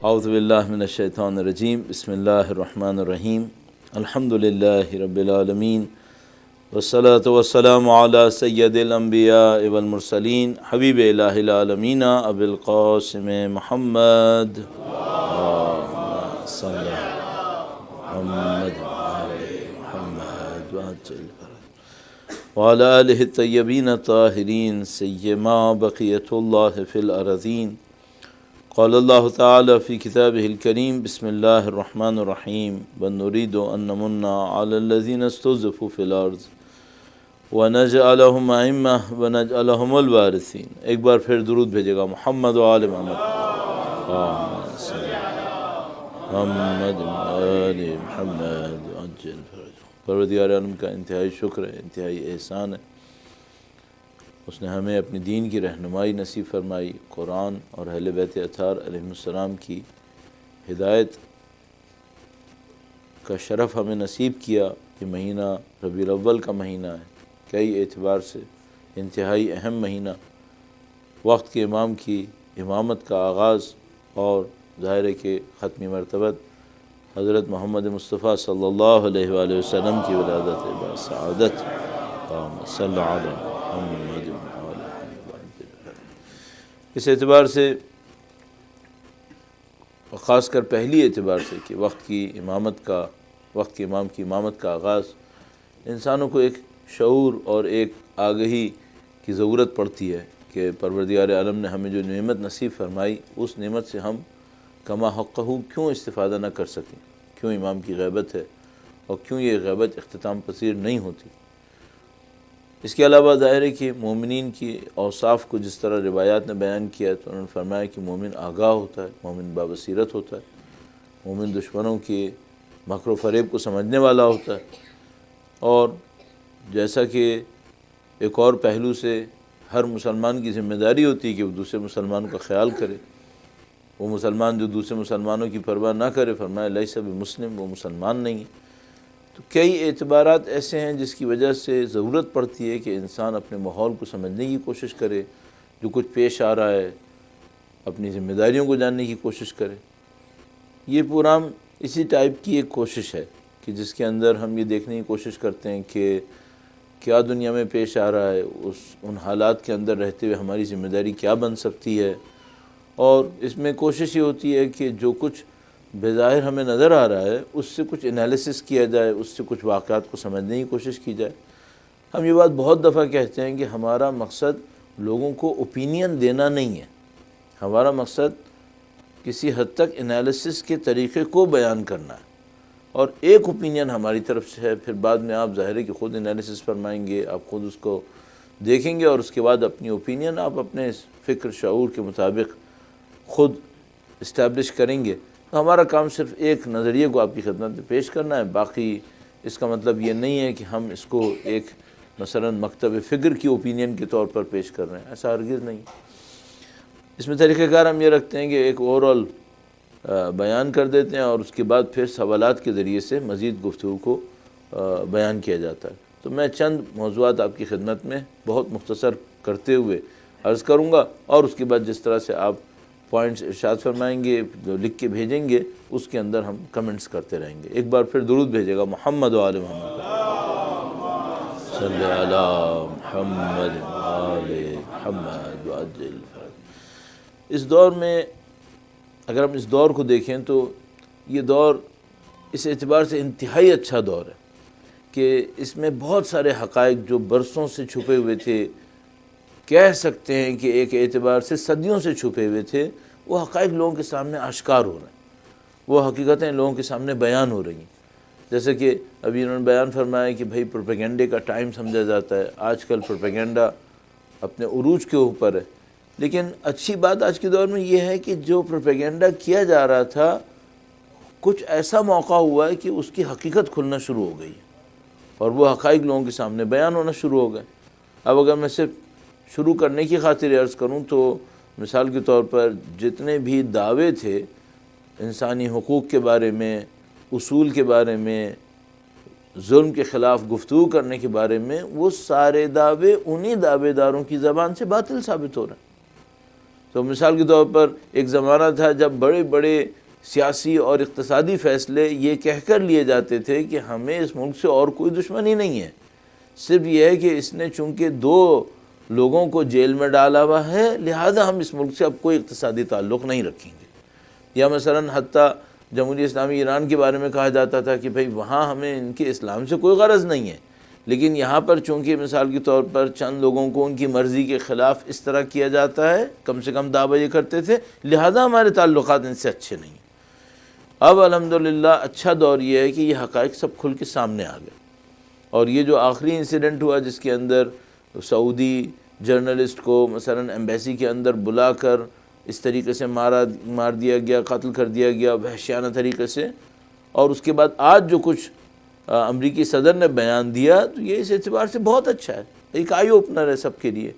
اعوذ باللہ من الشیطان الرجیم، بسم اللہ الرحمن الرحیم، الحمد للہ رب العالمین، والصلاة والسلام علی سید الانبیاء والمرسلین، حبیب الہ العالمین ابی القاسم محمد اللہم صلی محمد محمد وعلی آلہ الطیبین الطاہرین سیما بقیت اللہ فی الارضین۔ قال اللہ تعالی فی کتابہ الکریم، بسم اللہ الرحمن الرحیم، ونريد ان نمن علی الذین استضعفوا فی الارض ونجعلہم ائمہ ونجعلہم الوارثین۔ ایک بار پھر درود بھیجے گا محمد و آل محمد، اللہم صلی محمد و آل محمد عجل فرجہ۔ پروردگار عالم کا انتہائی شکر ہے، انتہائی احسان ہے، اس نے ہمیں اپنی دین کی رہنمائی نصیب فرمائی، قرآن اور اہل بیت اطہار علیہ السلام کی ہدایت کا شرف ہمیں نصیب کیا۔ یہ مہینہ ربیع الاول کا مہینہ ہے، کئی اعتبار سے انتہائی اہم مہینہ، وقت کے امام کی امامت کا آغاز اور ظاہر ہے کہ ختمی مرتبت حضرت محمد مصطفیٰ صلی اللہ علیہ وآلہ وسلم کی ولادت با سعادت۔ اللہم صلی علی محمد۔ اس اعتبار سے خاص کر پہلی اعتبار سے کہ وقت کی امام کی امامت کا آغاز، انسانوں کو ایک شعور اور ایک آگہی کی ضرورت پڑتی ہے کہ پروردگار عالم نے ہمیں جو نعمت نصیب فرمائی، اس نعمت سے ہم کما حقہ کیوں استفادہ نہ کر سکیں، کیوں امام کی غیبت ہے اور کیوں یہ غیبت اختتام پذیر نہیں ہوتی۔ اس کے علاوہ ظاہر ہے کہ مومنین کی اوصاف کو جس طرح روایات نے بیان کیا ہے تو انہوں نے فرمایا کہ مومن آگاہ ہوتا ہے، مومن بابصیرت ہوتا ہے، مومن دشمنوں کے مکر و فریب کو سمجھنے والا ہوتا ہے، اور جیسا کہ ایک اور پہلو سے ہر مسلمان کی ذمہ داری ہوتی ہے کہ وہ دوسرے مسلمان کا خیال کرے، وہ مسلمان جو دوسرے مسلمانوں کی پرواہ نہ کرے، فرمایا لیس بمسلم، وہ مسلمان نہیں ہے۔ تو کئی اعتبارات ایسے ہیں جس کی وجہ سے ضرورت پڑتی ہے کہ انسان اپنے ماحول کو سمجھنے کی کوشش کرے، جو کچھ پیش آ رہا ہے اپنی ذمہ داریوں کو جاننے کی کوشش کرے۔ یہ پروگرام اسی ٹائپ کی ایک کوشش ہے کہ جس کے اندر ہم یہ دیکھنے کی کوشش کرتے ہیں کہ کیا دنیا میں پیش آ رہا ہے، ان حالات کے اندر رہتے ہوئے ہماری ذمہ داری کیا بن سکتی ہے، اور اس میں کوشش یہ ہوتی ہے کہ جو کچھ بظاہر ہمیں نظر آ رہا ہے اس سے کچھ انالیسس کیا جائے، اس سے کچھ واقعات کو سمجھنے کی کوشش کی جائے۔ ہم یہ بات بہت دفعہ کہتے ہیں کہ ہمارا مقصد لوگوں کو اوپینین دینا نہیں ہے، ہمارا مقصد کسی حد تک انالیسس کے طریقے کو بیان کرنا ہے، اور ایک اوپینین ہماری طرف سے ہے، پھر بعد میں آپ ظاہر ہے کہ خود انالیسس فرمائیں گے، آپ خود اس کو دیکھیں گے، اور اس کے بعد اپنی اوپینین آپ اپنے فکر شعور کے مطابق خود اسٹیبلش کریں گے۔ تو ہمارا کام صرف ایک نظریے کو آپ کی خدمت میں پیش کرنا ہے، باقی اس کا مطلب یہ نہیں ہے کہ ہم اس کو ایک مثلا مکتب فکر کی اوپینین کے طور پر پیش کر رہے ہیں، ایسا ہرگز نہیں۔ اس میں طریقہ کار ہم یہ رکھتے ہیں کہ ایک اوورآل بیان کر دیتے ہیں، اور اس کے بعد پھر سوالات کے ذریعے سے مزید گفتگو کو بیان کیا جاتا ہے۔ تو میں چند موضوعات آپ کی خدمت میں بہت مختصر کرتے ہوئے عرض کروں گا، اور اس کے بعد جس طرح سے آپ پوائنٹس ارشاد فرمائیں گے، جو لکھ کے بھیجیں گے، اس کے اندر ہم کمنٹس کرتے رہیں گے۔ ایک بار پھر درود بھیجے گا محمد و آل محمد، صلی علی محمد و آل محمد وعجل فرج۔ اس دور میں اگر ہم اس دور کو دیکھیں تو یہ دور اس اعتبار سے انتہائی اچھا دور ہے کہ اس میں بہت سارے حقائق جو برسوں سے چھپے ہوئے تھے، کہہ سکتے ہیں کہ ایک اعتبار سے صدیوں سے چھپے ہوئے تھے، وہ حقائق لوگوں کے سامنے آشکار ہو رہے ہیں، وہ حقیقتیں لوگوں کے سامنے بیان ہو رہی ہیں۔ جیسے کہ ابھی انہوں نے بیان فرمایا کہ بھئی پروپیگنڈے کا ٹائم سمجھا جاتا ہے، آج کل پروپیگنڈا اپنے عروج کے اوپر ہے، لیکن اچھی بات آج کے دور میں یہ ہے کہ جو پروپیگنڈا کیا جا رہا تھا، کچھ ایسا موقع ہوا ہے کہ اس کی حقیقت کھلنا شروع ہو گئی ہے، اور وہ حقائق لوگوں کے سامنے بیان ہونا شروع ہو گئے۔ اب اگر میں صرف شروع کرنے کی خاطر عرض کروں تو مثال کے طور پر جتنے بھی دعوے تھے انسانی حقوق کے بارے میں، اصول کے بارے میں، ظلم کے خلاف گفتگو کرنے کے بارے میں، وہ سارے دعوے انہی دعوے داروں کی زبان سے باطل ثابت ہو رہے ہیں۔ تو مثال کے طور پر ایک زمانہ تھا جب بڑے بڑے سیاسی اور اقتصادی فیصلے یہ کہہ کر لیے جاتے تھے کہ ہمیں اس ملک سے اور کوئی دشمنی نہیں ہے، صرف یہ ہے کہ اس نے چونکہ 2 لوگوں کو جیل میں ڈالا ہوا ہے لہذا ہم اس ملک سے اب کوئی اقتصادی تعلق نہیں رکھیں گے۔ یا مثلا حتیٰ جمہوریہ اسلامی ایران کے بارے میں کہا جاتا تھا کہ بھئی وہاں ہمیں ان کے اسلام سے کوئی غرض نہیں ہے، لیکن یہاں پر چونکہ مثال کے طور پر چند لوگوں کو ان کی مرضی کے خلاف اس طرح کیا جاتا ہے، کم سے کم دعویٰ یہ کرتے تھے، لہذا ہمارے تعلقات ان سے اچھے نہیں ہیں۔ اب الحمدللہ اچھا دور یہ ہے کہ یہ حقائق سب کھل کے سامنے آ گئے، اور یہ جو آخری انسیڈنٹ ہوا جس کے اندر سعودی جرنلسٹ کو مثلا ایمبیسی کے اندر بلا کر اس طریقے سے مار دیا گیا، قتل کر دیا گیا وحشیانہ طریقے سے، اور اس کے بعد آج جو کچھ امریکی صدر نے بیان دیا تو یہ اس اعتبار سے بہت اچھا ہے، ایک آئی اوپنر ہے سب کے لیے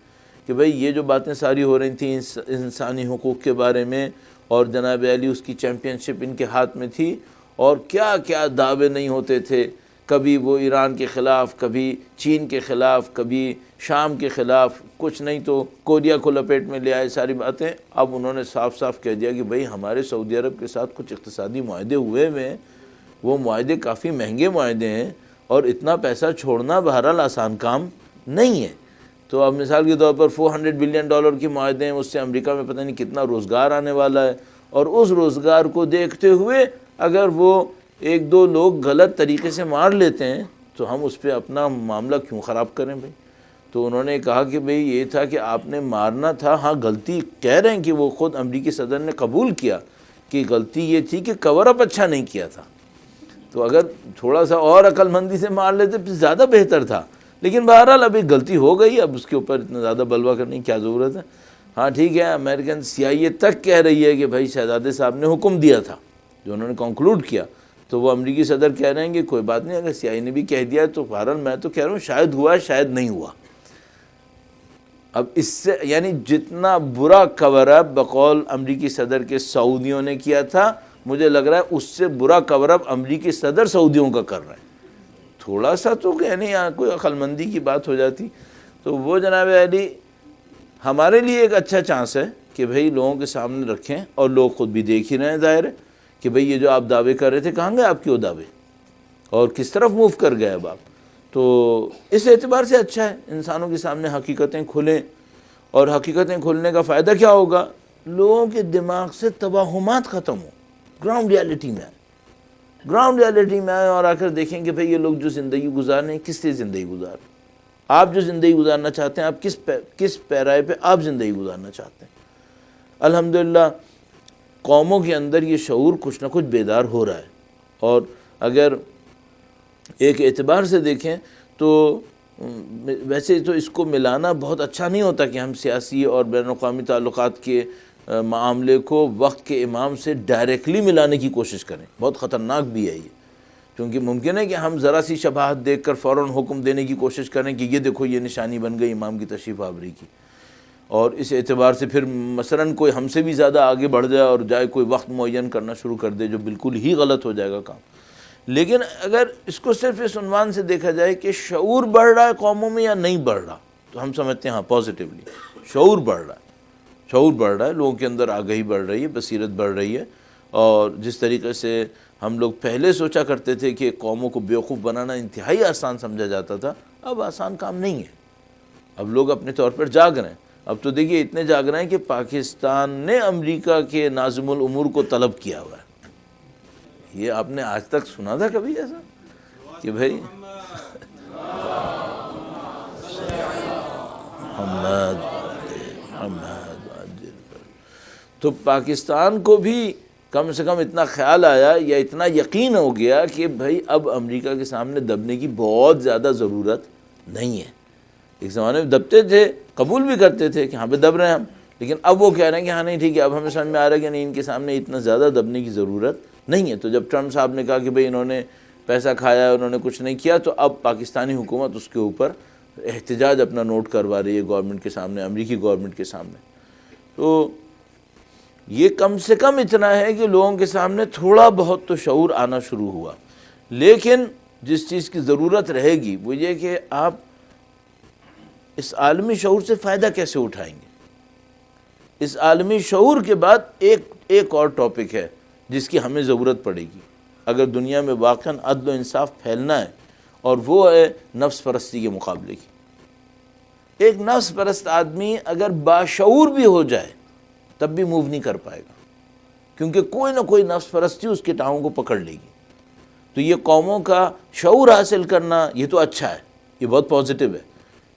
کہ بھئی یہ جو باتیں ساری ہو رہی تھیں انسانی حقوق کے بارے میں، اور جناب علی اس کی چیمپئن شپ ان کے ہاتھ میں تھی، اور کیا کیا دعوے نہیں ہوتے تھے، کبھی وہ ایران کے خلاف، کبھی چین کے خلاف، کبھی شام کے خلاف، کچھ نہیں تو کوریا کو لپیٹ میں لے آئے ساری باتیں۔ اب انہوں نے صاف صاف کہہ دیا کہ بھئی ہمارے سعودی عرب کے ساتھ کچھ اقتصادی معاہدے ہوئے ہیں، وہ معاہدے کافی مہنگے معاہدے ہیں، اور اتنا پیسہ چھوڑنا بہرحال آسان کام نہیں ہے۔ تو اب مثال کے طور پر $400 بلین کے معاہدے ہیں، اس سے امریکہ میں پتہ نہیں کتنا روزگار آنے والا ہے، اور اس روزگار کو دیکھتے ہوئے اگر وہ 1-2 لوگ غلط طریقے سے مار لیتے ہیں تو ہم اس پہ اپنا معاملہ کیوں خراب کریں بھئی؟ تو انہوں نے کہا کہ بھئی یہ تھا کہ آپ نے مارنا تھا، ہاں غلطی کہہ رہے ہیں کہ وہ خود امریکی صدر نے قبول کیا کہ غلطی یہ تھی کہ کور اپ اچھا نہیں کیا تھا، تو اگر تھوڑا سا اور عقل مندی سے مار لیتے پھر زیادہ بہتر تھا، لیکن بہرحال اب ایک غلطی ہو گئی، اب اس کے اوپر اتنا زیادہ بلوا کرنے کی کیا ضرورت ہے۔ ہاں ٹھیک ہے، امریکن CIA تک کہہ رہی ہے کہ بھائی شہزادے صاحب نے حکم دیا تھا، جو انہوں نے کنکلوڈ کیا، تو وہ امریکی صدر کہہ رہے ہیں کہ کوئی بات نہیں، اگر CIA نے بھی کہہ دیا تو بہرحال میں تو کہہ رہا ہوں شاید ہوا شاید نہیں ہوا۔ اب اس سے یعنی جتنا برا کور اپ بقول امریکی صدر کے سعودیوں نے کیا تھا، مجھے لگ رہا ہے اس سے برا کور اپ امریکی صدر سعودیوں کا کر رہے ہیں۔ تھوڑا سا تو یعنی کوئی عقل مندی کی بات ہو جاتی تو وہ جناب علی ہمارے لیے ایک اچھا چانس ہے کہ بھئی لوگوں کے سامنے رکھیں، اور لوگ خود بھی دیکھ ہی رہے ہیں ظاہر ہے کہ بھئی یہ جو آپ دعوے کر رہے تھے کہاں گئے آپ کے وہ دعوے، اور کس طرف موو کر گئے اب آپ۔ تو اس اعتبار سے اچھا ہے انسانوں کے سامنے حقیقتیں کھلیں، اور حقیقتیں کھلنے کا فائدہ کیا ہوگا؟ لوگوں کے دماغ سے توہمات ختم ہوں، گراؤنڈ ریالٹی میں آئے، گراؤنڈ ریالٹی میں آئے، اور آ کر دیکھیں کہ بھئی یہ لوگ جو زندگی گزار رہے ہیں کس لیے زندگی گزار رہے ہیں، آپ جو زندگی گزارنا چاہتے ہیں، آپ کس پیرائے پہ آپ زندگی گزارنا چاہتے ہیں۔ الحمدللہ قوموں کے اندر یہ شعور کچھ نہ کچھ بیدار ہو رہا ہے، اور اگر ایک اعتبار سے دیکھیں تو ویسے تو اس کو ملانا بہت اچھا نہیں ہوتا کہ ہم سیاسی اور بین الاقوامی تعلقات کے معاملے کو وقت کے امام سے ڈائریکٹلی ملانے کی کوشش کریں، بہت خطرناک بھی ہے یہ، کیونکہ ممکن ہے کہ ہم ذرا سی شباہت دیکھ کر فوراً حکم دینے کی کوشش کریں کہ یہ دیکھو یہ نشانی بن گئی امام کی تشریف آوری کی، اور اس اعتبار سے پھر مثلاً کوئی ہم سے بھی زیادہ آگے بڑھ جائے اور جائے کوئی وقت معین کرنا شروع کر دے جو بالکل ہی غلط ہو جائے گا کام۔ لیکن اگر اس کو صرف اس عنوان سے دیکھا جائے کہ شعور بڑھ رہا ہے قوموں میں یا نہیں بڑھ رہا، تو ہم سمجھتے ہیں ہاں پازیٹیولی شعور بڑھ رہا ہے، شعور بڑھ رہا ہے، لوگوں کے اندر آگہی بڑھ رہی ہے، بصیرت بڑھ رہی ہے، اور جس طریقے سے ہم لوگ پہلے سوچا کرتے تھے کہ قوموں کو بیوقوف بنانا انتہائی آسان سمجھا جاتا تھا، اب آسان کام نہیں ہے، اب لوگ اپنے طور پر جاگ رہے ہیں۔ اب تو دیکھیے اتنے جاگ رہے ہیں کہ پاکستان نے امریکہ کے ناظم الامور کو طلب کیا ہوا ہے۔ یہ آپ نے آج تک سنا تھا کبھی ایسا کہ بھائی تو پاکستان کو بھی کم سے کم اتنا خیال آیا یا اتنا یقین ہو گیا کہ بھائی اب امریکہ کے سامنے دبنے کی بہت زیادہ ضرورت نہیں ہے۔ ایک زمانے میں دبتے تھے، قبول بھی کرتے تھے کہ ہاں پہ دب رہے ہیں ہم، لیکن اب وہ کہہ رہے ہیں کہ ہاں نہیں ٹھیک ہے، اب ہمیں سمجھ میں آ رہا ہے کہ نہیں ان کے سامنے اتنا زیادہ دبنے کی ضرورت نہیں ہے۔ تو جب ٹرمپ صاحب نے کہا کہ بھئی انہوں نے پیسہ کھایا، انہوں نے کچھ نہیں کیا، تو اب پاکستانی حکومت اس کے اوپر احتجاج اپنا نوٹ کروا رہی ہے گورنمنٹ کے سامنے، امریکی گورنمنٹ کے سامنے۔ تو یہ کم سے کم اتنا ہے کہ لوگوں کے سامنے تھوڑا بہت تو شعور آنا شروع ہوا، لیکن جس چیز کی ضرورت رہے گی وہ یہ کہ آپ اس عالمی شعور سے فائدہ کیسے اٹھائیں گے۔ اس عالمی شعور کے بعد ایک اور ٹاپک ہے جس کی ہمیں ضرورت پڑے گی اگر دنیا میں واقعاً عدل و انصاف پھیلنا ہے، اور وہ ہے نفس پرستی کے مقابلے کی۔ ایک نفس پرست آدمی اگر باشعور بھی ہو جائے تب بھی موو نہیں کر پائے گا، کیونکہ کوئی نہ کوئی نفس پرستی اس کے ٹانگوں کو پکڑ لے گی۔ تو یہ قوموں کا شعور حاصل کرنا یہ تو اچھا ہے، یہ بہت پازیٹیو ہے۔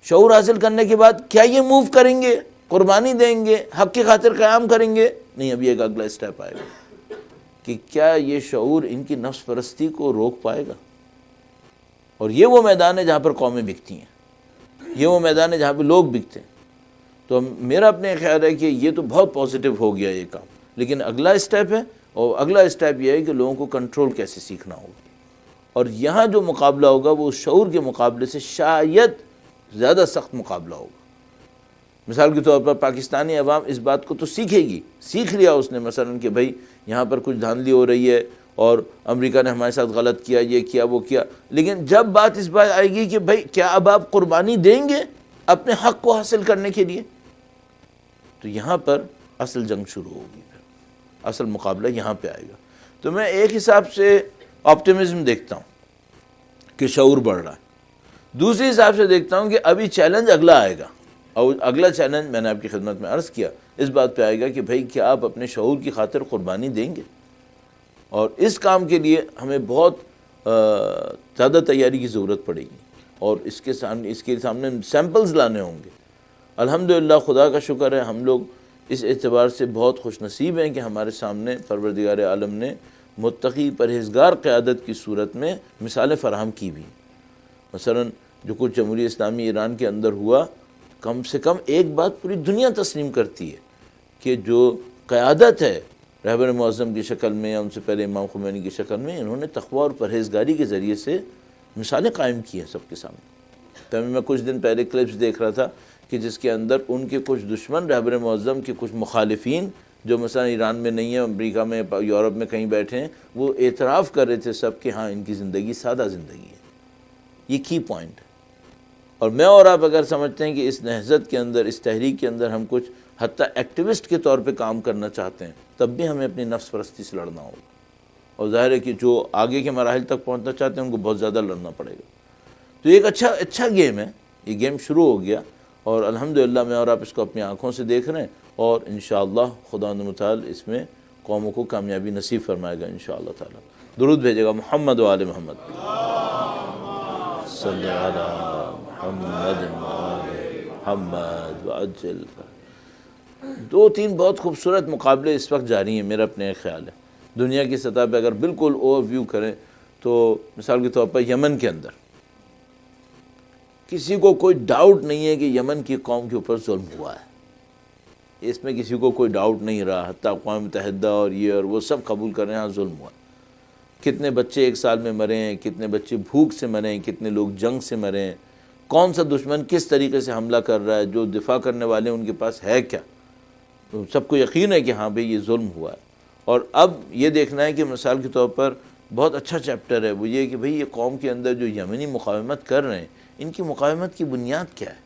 شعور حاصل کرنے کے بعد کیا یہ موو کریں گے، قربانی دیں گے، حق کی خاطر قیام کریں گے؟ نہیں، ابھی ایک اگلا اسٹیپ آئے گا کہ کیا یہ شعور ان کی نفس پرستی کو روک پائے گا؟ اور یہ وہ میدان ہے جہاں پر قومیں بکتی ہیں، یہ وہ میدان ہے جہاں پہ لوگ بکتے ہیں۔ تو میرا اپنے خیال ہے کہ یہ تو بہت پازیٹیو ہو گیا یہ کام، لیکن اگلا اسٹیپ ہے، اور اگلا اسٹیپ یہ ہے کہ لوگوں کو کنٹرول کیسے سیکھنا ہوگا، اور یہاں جو مقابلہ ہوگا وہ اس شعور کے مقابلے سے شاید زیادہ سخت مقابلہ ہوگا۔ مثال کے طور پر پاکستانی عوام اس بات کو تو سیکھے گی، سیکھ لیا اس نے مثلا کہ بھائی یہاں پر کچھ دھاندلی ہو رہی ہے اور امریکہ نے ہمارے ساتھ غلط کیا، یہ کیا وہ کیا، لیکن جب بات اس بات آئے گی کہ بھائی کیا اب آپ قربانی دیں گے اپنے حق کو حاصل کرنے کے لیے، تو یہاں پر اصل جنگ شروع ہوگی، پھر اصل مقابلہ یہاں پہ آئے گا۔ تو میں ایک حساب سے آپٹیمزم دیکھتا ہوں کہ شعور بڑھ رہا ہے، دوسری حساب سے دیکھتا ہوں کہ ابھی چیلنج اگلا آئے گا، اور اگلا چیلنج میں نے آپ کی خدمت میں عرض کیا اس بات پہ آئے گا کہ بھائی کیا آپ اپنے شعور کی خاطر قربانی دیں گے؟ اور اس کام کے لیے ہمیں بہت زیادہ تیاری کی ضرورت پڑے گی، اور اس کے سامنے سیمپلز لانے ہوں گے۔ الحمدللہ خدا کا شکر ہے، ہم لوگ اس اعتبار سے بہت خوش نصیب ہیں کہ ہمارے سامنے پروردگار عالم نے متقی پرہیزگار قیادت کی صورت میں مثالیں فراہم کی بھی۔ مثلا جو کچھ جمہوریہ اسلامی ایران کے اندر ہوا، کم سے کم ایک بات پوری دنیا تسلیم کرتی ہے کہ جو قیادت ہے رہبر معظم کی شکل میں یا ان سے پہلے امام خمینی کی شکل میں، انہوں نے تقوی اور پرہیزگاری کے ذریعے سے مثالیں قائم کی ہیں سب کے سامنے۔ تو میں کچھ دن پہلے کلپس دیکھ رہا تھا کہ جس کے اندر ان کے کچھ دشمن رہبر معظم کے کچھ مخالفین جو مثلا ایران میں نہیں ہیں، امریکہ میں، یورپ میں کہیں بیٹھے ہیں، وہ اعتراف کر رہے تھے سب کہ ہاں ان کی زندگی سادہ زندگی ہے۔ یہ کی پوائنٹ ہے۔ اور میں اور آپ اگر سمجھتے ہیں کہ اس نہضت کے اندر، اس تحریک کے اندر ہم کچھ حتیٰ ایکٹیوسٹ کے طور پہ کام کرنا چاہتے ہیں، تب بھی ہمیں اپنی نفس پرستی سے لڑنا ہوگا، اور ظاہر ہے کہ جو آگے کے مراحل تک پہنچنا چاہتے ہیں ان کو بہت زیادہ لڑنا پڑے گا۔ تو ایک اچھا گیم ہے، یہ گیم شروع ہو گیا، اور الحمدللہ میں اور آپ اس کو اپنی آنکھوں سے دیکھ رہے ہیں، اور انشاءاللہ خداوند متعال اس میں قوموں کو کامیابی نصیب فرمائے گا انشاءاللہ تعالی۔ درود بھیجے گا محمد و آل محمد، صلی علی محمد و آل محمد وعجل۔ دو تین بہت خوبصورت مقابلے اس وقت جاری ہیں، میرا اپنے ایک خیال ہے دنیا کی سطح پہ اگر بالکل اوور ویو کریں تو مثال کے طور پر یمن کے اندر کسی کو کوئی ڈاؤٹ نہیں ہے کہ یمن کی قوم کے اوپر ظلم ہوا ہے، اس میں کسی کو کوئی ڈاؤٹ نہیں رہا، حتیٰ اقوام متحدہ اور یہ اور وہ سب قبول کر رہے ہیں ہاں ظلم ہوا۔ کتنے بچے ایک سال میں مرے ہیں، کتنے بچے بھوک سے مرے ہیں، کتنے لوگ جنگ سے مرے ہیں، کون سا دشمن کس طریقے سے حملہ کر رہا ہے، جو دفاع کرنے والے ان کے پاس ہے کیا، تو سب کو یقین ہے کہ ہاں بھئی یہ ظلم ہوا ہے۔ اور اب یہ دیکھنا ہے کہ مثال کے طور پر بہت اچھا چیپٹر ہے وہ یہ کہ بھئی یہ قوم کے اندر جو یمنی مقاومت کر رہے ہیں، ان کی مقاومت کی بنیاد کیا ہے؟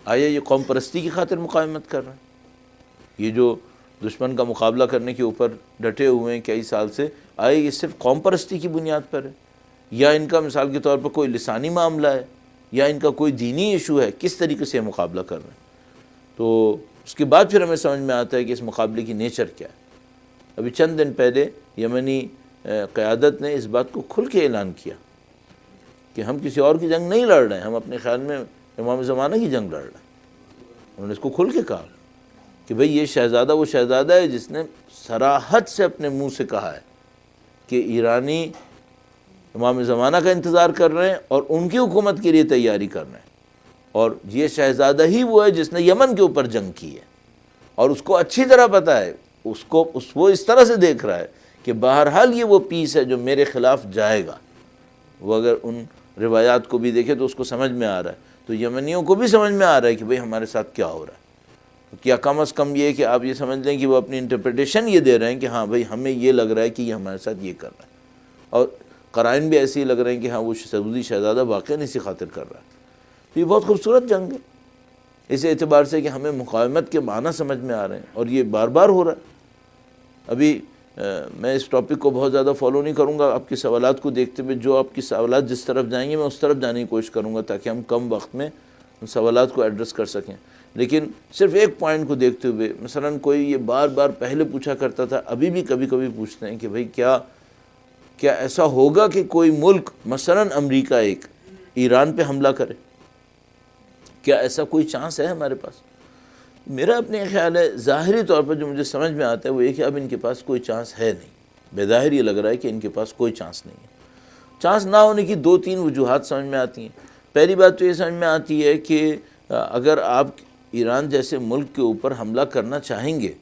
آیا یہ قوم پرستی کی خاطر مقاومت کر رہے ہیں؟ یہ جو دشمن کا مقابلہ کرنے کے اوپر ڈٹے ہوئے ہیں کئی سال سے، آیا یہ صرف قوم پرستی کی بنیاد پر ہے، یا ان کا مثال کے طور پر کوئی لسانی معاملہ ہے، یا ان کا کوئی دینی ایشو ہے؟ کس طریقے سے مقابلہ کر رہے ہیں؟ تو اس کے بعد پھر ہمیں سمجھ میں آتا ہے کہ اس مقابلے کی نیچر کیا ہے۔ ابھی چند دن پہلے یمنی قیادت نے اس بات کو کھل کے اعلان کیا کہ ہم کسی اور کی جنگ نہیں لڑ رہے ہیں، ہم اپنے خیال میں امام زمانہ کی جنگ لڑ رہے ہیں۔ انہوں نے اس کو کھل کے کہا کہ بھئی یہ شہزادہ وہ شہزادہ ہے جس نے صراحت سے اپنے منہ سے کہا ہے کہ ایرانی امام زمانہ کا انتظار کر رہے ہیں اور ان کی حکومت کے لیے تیاری کر رہے ہیں، اور یہ شہزادہ ہی وہ ہے جس نے یمن کے اوپر جنگ کی ہے، اور اس کو اچھی طرح پتہ ہے، وہ اس طرح سے دیکھ رہا ہے کہ بہرحال یہ وہ پیس ہے جو میرے خلاف جائے گا۔ وہ اگر ان روایات کو بھی دیکھے تو اس کو سمجھ میں آ رہا ہے، تو یمنیوں کو بھی سمجھ میں آ رہا ہے کہ بھئی ہمارے ساتھ کیا ہو رہا ہے۔ کیا کم از کم یہ کہ آپ یہ سمجھ لیں کہ وہ اپنی انٹرپریٹیشن یہ دے رہے ہیں کہ ہاں بھئی ہمیں یہ لگ رہا ہے کہ یہ ہمارے ساتھ یہ کر رہا ہے، اور قرائن بھی ایسے ہی لگ رہے ہیں کہ ہاں وہ سعودی شہزادہ واقعاً اسی خاطر کر رہا ہے۔ تو یہ بہت خوبصورت جنگ ہے، اس اعتبار سے کہ ہمیں مقاومت کے معنی سمجھ میں آ رہے ہیں، اور یہ بار بار ہو رہا ہے۔ ابھی میں اس ٹاپک کو بہت زیادہ فالو نہیں کروں گا، آپ کے سوالات کو دیکھتے ہوئے جو آپ کی سوالات جس طرف جائیں گے میں اس طرف جانے کی کوشش کروں گا تاکہ ہم کم وقت میں ان سوالات کو ایڈریس کر سکیں۔ لیکن صرف ایک پوائنٹ کو دیکھتے ہوئے، مثلا کوئی یہ بار بار پہلے پوچھا کرتا تھا، ابھی بھی کبھی کبھی پوچھتے ہیں کہ بھئی کیا ایسا ہوگا کہ کوئی ملک مثلا امریکہ ایک ایران پہ حملہ کرے؟ کیا ایسا کوئی چانس ہے ہمارے پاس؟ میرا اپنے خیال ہے ظاہری طور پر جو مجھے سمجھ میں آتا ہے وہ یہ کہ اب ان کے پاس کوئی چانس ہے نہیں، بظاہر یہ لگ رہا ہے کہ ان کے پاس کوئی چانس نہیں ہے۔ چانس نہ ہونے کی دو تین وجوہات سمجھ میں آتی ہیں۔ پہلی بات تو یہ سمجھ میں آتی ہے کہ اگر آپ ایران جیسے ملک کے اوپر حملہ کرنا چاہیں گے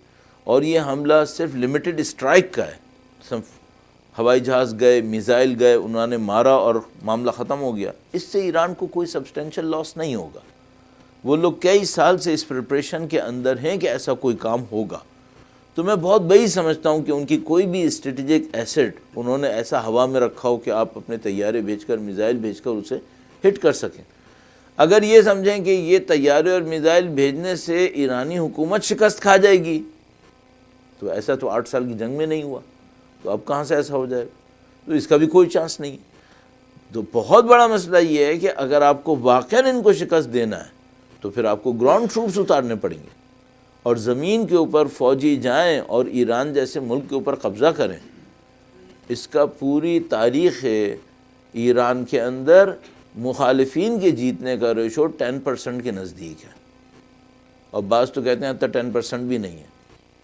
اور یہ حملہ صرف لمیٹڈ اسٹرائک کا ہے، صرف ہوائی جہاز گئے، میزائل گئے، انہوں نے مارا اور معاملہ ختم ہو گیا، اس سے ایران کو کوئی سبسٹینشل لاس نہیں ہوگا۔ وہ لوگ کئی سال سے اس پریپریشن کے اندر ہیں کہ ایسا کوئی کام ہوگا، تو میں بہت بعید سمجھتا ہوں کہ ان کی کوئی بھی اسٹریٹجک ایسٹ انہوں نے ایسا ہوا میں رکھا ہو کہ آپ اپنے طیارے بھیج کر، میزائل بھیج کر اسے ہٹ کر سکیں۔ اگر یہ سمجھیں کہ یہ طیارے اور میزائل بھیجنے سے ایرانی حکومت شکست کھا جائے گی تو ایسا تو 8 سال کی جنگ میں نہیں ہوا، تو اب کہاں سے ایسا ہو جائے گا؟ تو اس کا بھی کوئی چانس نہیں۔ تو بہت بڑا مسئلہ یہ ہے کہ اگر آپ کو واقعاً ان کو شکست دینا ہے تو پھر آپ کو گراؤنڈ ٹروپس اتارنے پڑیں گے اور زمین کے اوپر فوجی جائیں اور ایران جیسے ملک کے اوپر قبضہ کریں۔ اس کا پوری تاریخ ہے، ایران کے اندر مخالفین کے جیتنے کا ریشو 10% کے نزدیک ہے، اور بعض تو کہتے ہیں حتی 10% بھی نہیں ہے۔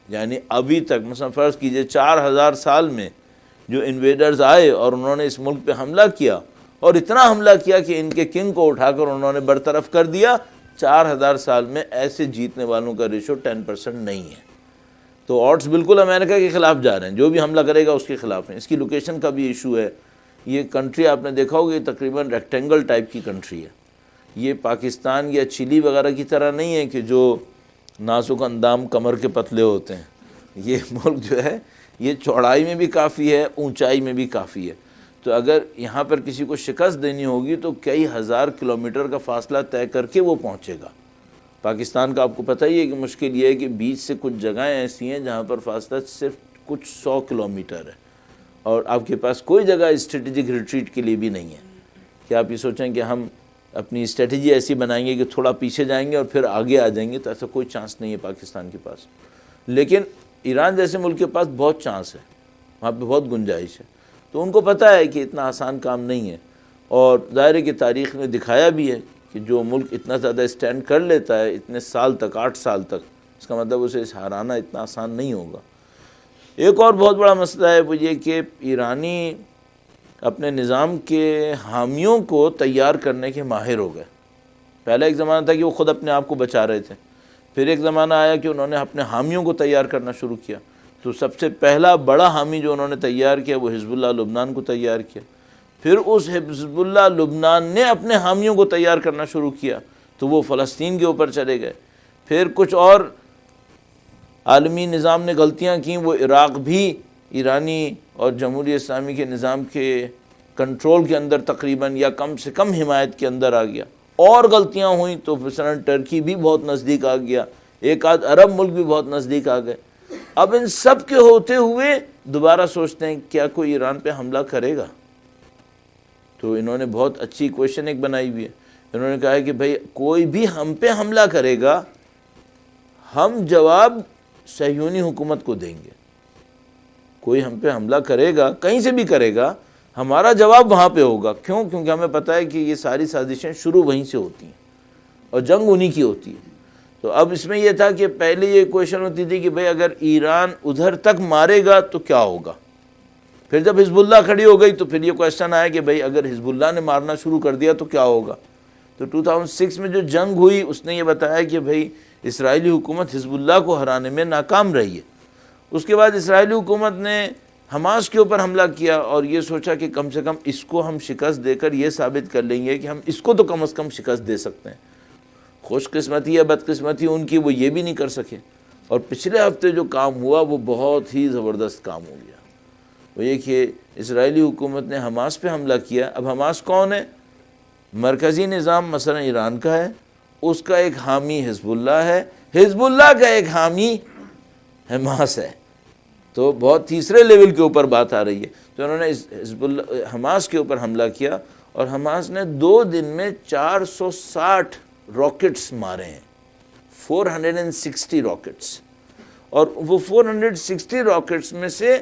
یعنی ابھی تک مثلا فرض کیجئے 4000 سال میں جو انویڈرز آئے اور انہوں نے اس ملک پہ حملہ کیا، اور اتنا حملہ کیا کہ ان کے کنگ کو اٹھا کر انہوں نے برطرف کر دیا، 4000 سال میں ایسے جیتنے والوں کا ریشو 10% نہیں ہے۔ تو آڈز بالکل امریکہ کے خلاف جا رہے ہیں، جو بھی حملہ کرے گا اس کے خلاف ہیں۔ اس کی لوکیشن کا بھی ایشو ہے۔ یہ کنٹری آپ نے دیکھا ہوگا، یہ تقریباً ریکٹینگل ٹائپ کی کنٹری ہے۔ یہ پاکستان یا چلی وغیرہ کی طرح نہیں ہے کہ جو نازک اندام کمر کے پتلے ہوتے ہیں۔ یہ ملک جو ہے یہ چوڑائی میں بھی کافی ہے، اونچائی میں بھی کافی ہے۔ تو اگر یہاں پر کسی کو شکست دینی ہوگی تو کئی ہزار کلومیٹر کا فاصلہ طے کر کے وہ پہنچے گا۔ پاکستان کا آپ کو پتہ ہی ہے کہ مشکل یہ ہے کہ بیچ سے کچھ جگہیں ایسی ہیں جہاں پر فاصلہ صرف کچھ 100 کلومیٹر ہے، اور آپ کے پاس کوئی جگہ اسٹریٹجک ریٹریٹ کے لیے بھی نہیں ہے کہ آپ یہ سوچیں کہ ہم اپنی اسٹریٹجی ایسی بنائیں گے کہ تھوڑا پیچھے جائیں گے اور پھر آگے آ جائیں گے، تو ایسا کوئی چانس نہیں ہے پاکستان کے پاس۔ لیکن ایران جیسے ملک کے پاس بہت چانس ہے، وہاں پہ بہت گنجائش ہے۔ تو ان کو پتہ ہے کہ اتنا آسان کام نہیں ہے، اور ظاہر کی تاریخ نے دکھایا بھی ہے کہ جو ملک اتنا زیادہ اسٹینڈ کر لیتا ہے اتنے سال تک، 8 سال تک، اس کا مطلب اسے ہرانا اتنا آسان نہیں ہوگا۔ ایک اور بہت بڑا مسئلہ ہے وہ یہ کہ ایرانی اپنے نظام کے حامیوں کو تیار کرنے کے ماہر ہو گئے۔ پہلا ایک زمانہ تھا کہ وہ خود اپنے آپ کو بچا رہے تھے، پھر ایک زمانہ آیا کہ انہوں نے اپنے حامیوں کو تیار کرنا شروع کیا۔ تو سب سے پہلا بڑا حامی جو انہوں نے تیار کیا وہ حزب اللہ لبنان کو تیار کیا، پھر اس حزب اللہ لبنان نے اپنے حامیوں کو تیار کرنا شروع کیا تو وہ فلسطین کے اوپر چلے گئے۔ پھر کچھ اور عالمی نظام نے غلطیاں کیں، وہ عراق بھی ایرانی اور جمہوری اسلامی کے نظام کے کنٹرول کے اندر تقریباً یا کم سے کم حمایت کے اندر آ گیا۔ اور غلطیاں ہوئیں تو مثلا ٹرکی بھی بہت نزدیک آ گیا، ایک آدھ عرب ملک بھی بہت نزدیک آ گئے۔ اب ان سب کے ہوتے ہوئے دوبارہ سوچتے ہیں کیا کوئی ایران پہ حملہ کرے گا؟ تو انہوں نے بہت اچھی کویشچن ایک بنائی ہوئی ہے۔ انہوں نے کہا ہے کہ بھئی کوئی بھی ہم پہ حملہ کرے گا، ہم جواب صہیونی حکومت کو دیں گے۔ کوئی ہم پہ حملہ کرے گا، کہیں سے بھی کرے گا، ہمارا جواب وہاں پہ ہوگا۔ کیوں؟ کیونکہ ہمیں پتہ ہے کہ یہ ساری سازشیں شروع وہیں سے ہوتی ہیں اور جنگ انہی کی ہوتی ہے۔ تو اب اس میں یہ تھا کہ پہلے یہ کویشچن ہوتی تھی کہ بھئی اگر ایران ادھر تک مارے گا تو کیا ہوگا؟ پھر جب حزب اللہ کھڑی ہو گئی تو پھر یہ کویشچن آیا کہ بھئی اگر حزب اللہ نے مارنا شروع کر دیا تو کیا ہوگا؟ تو 2006 میں جو جنگ ہوئی اس نے یہ بتایا کہ بھئی اسرائیلی حکومت حزب اللہ کو ہرانے میں ناکام رہی ہے۔ اس کے بعد اسرائیلی حکومت نے حماس کے اوپر حملہ کیا اور یہ سوچا کہ کم سے کم اس کو ہم شکست دے کر یہ ثابت کر لیں گے کہ ہم اس کو تو کم از کم شکست دے سکتے ہیں۔ خوش قسمتی یا بدقسمتی ان کی، وہ یہ بھی نہیں کر سکے، اور پچھلے ہفتے جو کام ہوا وہ بہت ہی زبردست کام ہو گیا۔ وہ یہ کہ اسرائیلی حکومت نے حماس پہ حملہ کیا۔ اب حماس کون ہے؟ مرکزی نظام مثلا ایران کا ہے، اس کا ایک حامی حزب اللہ ہے، حزب اللہ کا ایک حامی حماس ہے. تو بہت تیسرے لیول کے اوپر بات آ رہی ہے. تو انہوں نے حزب اللہ حماس کے اوپر حملہ کیا، اور حماس نے 2 دن میں 460 راکٹس مارے ہیں، 460 راکٹس. اور وہ 460 راکٹس میں سے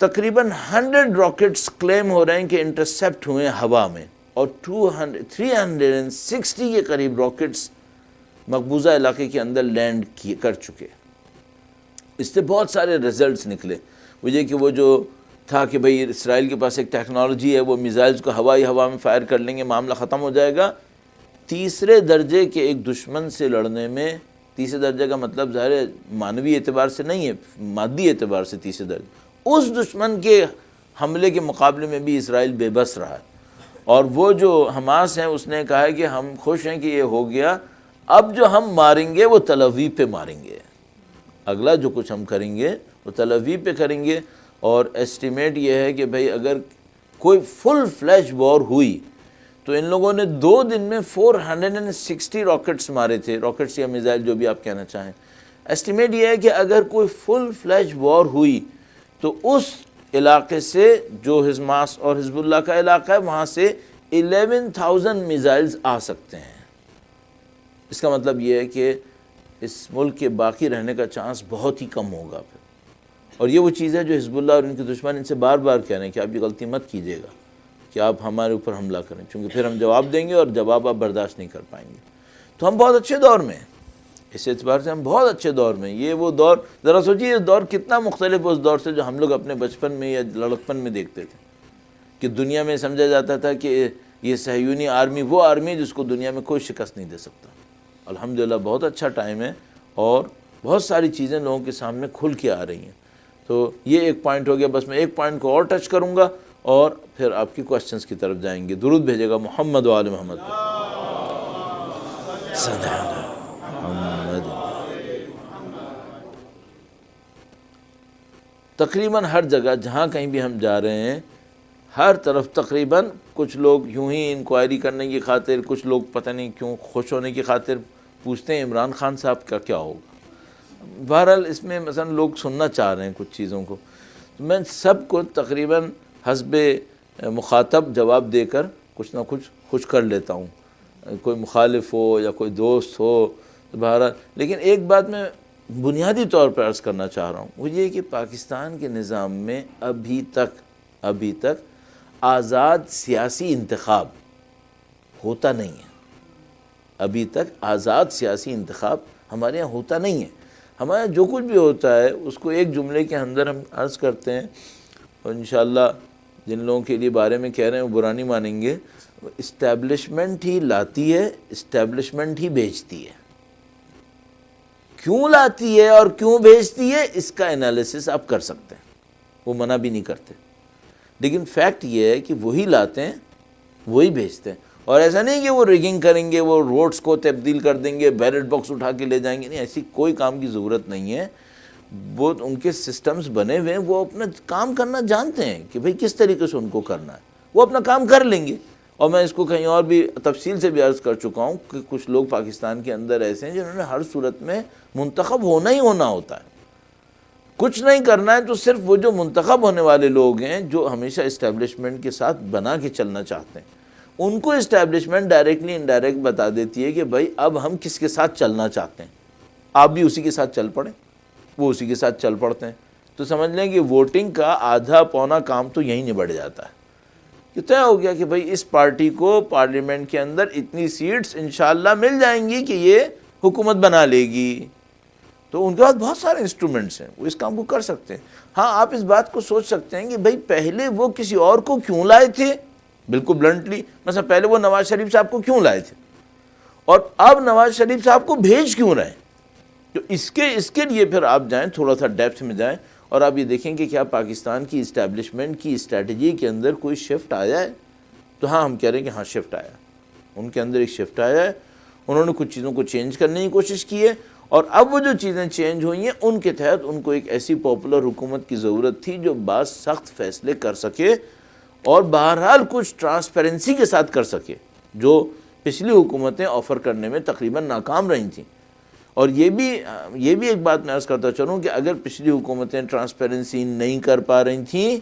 تقریباً 100 راکٹس کلیم ہو رہے ہیں کہ انٹرسیپٹ ہوئے ہیں ہوا میں، اور 360 کے قریب راکٹس مقبوضہ علاقے کے اندر لینڈ کر چکے. اس سے بہت سارے ریزلٹس نکلے. مجھے کہ وہ جو تھا کہ بھئی اسرائیل کے پاس ایک ٹیکنالوجی ہے، وہ میزائلز کو ہوا میں فائر کر لیں گے، معاملہ ختم ہو جائے گا. تیسرے درجے کے ایک دشمن سے لڑنے میں، تیسرے درجے کا مطلب ظاہر ہے معنوی اعتبار سے نہیں ہے، مادی اعتبار سے تیسرے درجے، اس دشمن کے حملے کے مقابلے میں بھی اسرائیل بے بس رہا ہے. اور وہ جو حماس ہیں اس نے کہا ہے کہ ہم خوش ہیں کہ یہ ہو گیا، اب جو ہم ماریں گے وہ تل ابیب پہ ماریں گے، اگلا جو کچھ ہم کریں گے وہ تل ابیب پہ کریں گے. اور ایسٹیمیٹ یہ ہے کہ بھئی اگر کوئی فل فلیش وار ہوئی تو ان لوگوں نے 2 دن میں 460 راکٹس مارے تھے، راکٹس یا میزائل جو بھی آپ کہنا چاہیں. ایسٹیمیٹ یہ ہے کہ اگر کوئی فل فلیش وار ہوئی تو اس علاقے سے جو حماس اور حزب اللہ کا علاقہ ہے وہاں سے 11,000 میزائلز آ سکتے ہیں. اس کا مطلب یہ ہے کہ اس ملک کے باقی رہنے کا چانس بہت ہی کم ہوگا پھر. اور یہ وہ چیز ہے جو حزب اللہ اور ان کے دشمن ان سے بار بار کہہ رہے ہیں کہ آپ یہ غلطی مت کیجیے گا کہ آپ ہمارے اوپر حملہ کریں، چونکہ پھر ہم جواب دیں گے اور جواب آپ برداشت نہیں کر پائیں گے. تو ہم بہت اچھے دور میں ہیں، اس اعتبار سے ہم بہت اچھے دور میں. یہ وہ دور، ذرا سوچیے یہ دور کتنا مختلف ہے اس دور سے جو ہم لوگ اپنے بچپن میں یا لڑکپن میں دیکھتے تھے، کہ دنیا میں سمجھا جاتا تھا کہ یہ صہیونی آرمی وہ آرمی جس کو دنیا میں کوئی شکست نہیں دے سکتا. الحمدللہ بہت اچھا ٹائم ہے اور بہت ساری چیزیں لوگوں کے سامنے کھل کے آ رہی ہیں. تو یہ ایک پوائنٹ ہو گیا. بس میں ایک پوائنٹ کو اور ٹچ کروں گا اور پھر آپ کی کوسچنز کی طرف جائیں گے. درود بھیجے گا محمد و آل محمد پر. محمد. تقریباً ہر جگہ جہاں کہیں بھی ہم جا رہے ہیں، ہر طرف تقریباً کچھ لوگ یوں ہی انکوائری کرنے کی خاطر، کچھ لوگ پتہ نہیں کیوں خوش ہونے کی خاطر پوچھتے ہیں عمران خان صاحب کا کیا ہوگا. بہرحال اس میں مثلا لوگ سننا چاہ رہے ہیں کچھ چیزوں کو، تو میں سب کو تقریباً حسب مخاطب جواب دے کر کچھ نہ کچھ خوش کر لیتا ہوں، کوئی مخالف ہو یا کوئی دوست ہو. بہرحال لیکن ایک بات میں بنیادی طور پر عرض کرنا چاہ رہا ہوں، وہ یہ کہ پاکستان کے نظام میں ابھی تک آزاد سیاسی انتخاب ہوتا نہیں ہے. ابھی تک آزاد سیاسی انتخاب ہمارے یہاں ہوتا نہیں ہے. ہمارے جو کچھ بھی ہوتا ہے اس کو ایک جملے کے اندر ہم عرض کرتے ہیں، اور انشاءاللہ جن لوگوں کے لیے بارے میں کہہ رہے ہیں وہ برا نہیں مانیں گے. اسٹیبلشمنٹ ہی لاتی ہے، اسٹیبلشمنٹ ہی بیچتی ہے. کیوں لاتی ہے اور کیوں بیچتی ہے اس کا انالیسس آپ کر سکتے ہیں، وہ منع بھی نہیں کرتے. لیکن فیکٹ یہ ہے کہ وہی لاتے ہیں وہی بیچتے ہیں. اور ایسا نہیں کہ وہ ریگنگ کریں گے، وہ روڈز کو تبدیل کر دیں گے، بیلٹ باکس اٹھا کے لے جائیں گے، نہیں، ایسی کوئی کام کی ضرورت نہیں ہے. وہ ان کے سسٹمز بنے ہوئے ہیں، وہ اپنا کام کرنا جانتے ہیں کہ بھئی کس طریقے سے ان کو کرنا ہے، وہ اپنا کام کر لیں گے. اور میں اس کو کہیں اور بھی تفصیل سے بھی عرض کر چکا ہوں کہ کچھ لوگ پاکستان کے اندر ایسے ہیں جنہوں نے ہر صورت میں منتخب ہونا ہی ہونا ہوتا ہے، کچھ نہیں کرنا ہے. تو صرف وہ جو منتخب ہونے والے لوگ ہیں جو ہمیشہ اسٹیبلشمنٹ کے ساتھ بنا کے چلنا چاہتے ہیں، ان کو اسٹیبلشمنٹ ڈائریکٹلی انڈائریکٹ بتا دیتی ہے کہ بھائی اب ہم کس کے ساتھ چلنا چاہتے ہیں، آپ بھی اسی کے ساتھ چل پڑیں. وہ اسی کے ساتھ چل پڑتے ہیں. تو سمجھ لیں کہ ووٹنگ کا آدھا پونا کام تو یہیں نبٹ جاتا ہے کہ طے ہو گیا کہ بھئی اس پارٹی کو پارلیمنٹ کے اندر اتنی سیٹس انشاءاللہ مل جائیں گی کہ یہ حکومت بنا لے گی. تو ان کے پاس بہت سارے انسٹرومنٹس ہیں، وہ اس کام کو کر سکتے ہیں. ہاں آپ اس بات کو سوچ سکتے ہیں کہ بھئی پہلے وہ کسی اور کو کیوں لائے تھے، بالکل بلنٹلی، مثلا پہلے وہ نواز شریف صاحب کو کیوں لائے تھے اور اب نواز شریف صاحب کو بھیج کیوں رہے ہیں. تو اس کے لیے پھر آپ جائیں، تھوڑا سا ڈیپتھ میں جائیں اور آپ یہ دیکھیں کہ کیا پاکستان کی اسٹیبلشمنٹ کی اسٹریٹجی کے اندر کوئی شفٹ آیا ہے. تو ہاں ہم کہہ رہے ہیں کہ ہاں شفٹ آیا، ان کے اندر ایک شفٹ آیا ہے. انہوں نے کچھ چیزوں کو چینج کرنے کی کوشش کی ہے، اور اب وہ جو چیزیں چینج ہوئی ہیں ان کے تحت ان کو ایک ایسی پاپولر حکومت کی ضرورت تھی جو بعض سخت فیصلے کر سکے اور بہرحال کچھ ٹرانسپیرنسی کے ساتھ کر سکے. جو پچھلی حکومتیں آفر کرنے میں تقریباً ناکام رہی تھیں. اور یہ بھی ایک بات میں عرض کرتا چلوں کہ اگر پچھلی حکومتیں ٹرانسپیرنسی نہیں کر پا رہی تھیں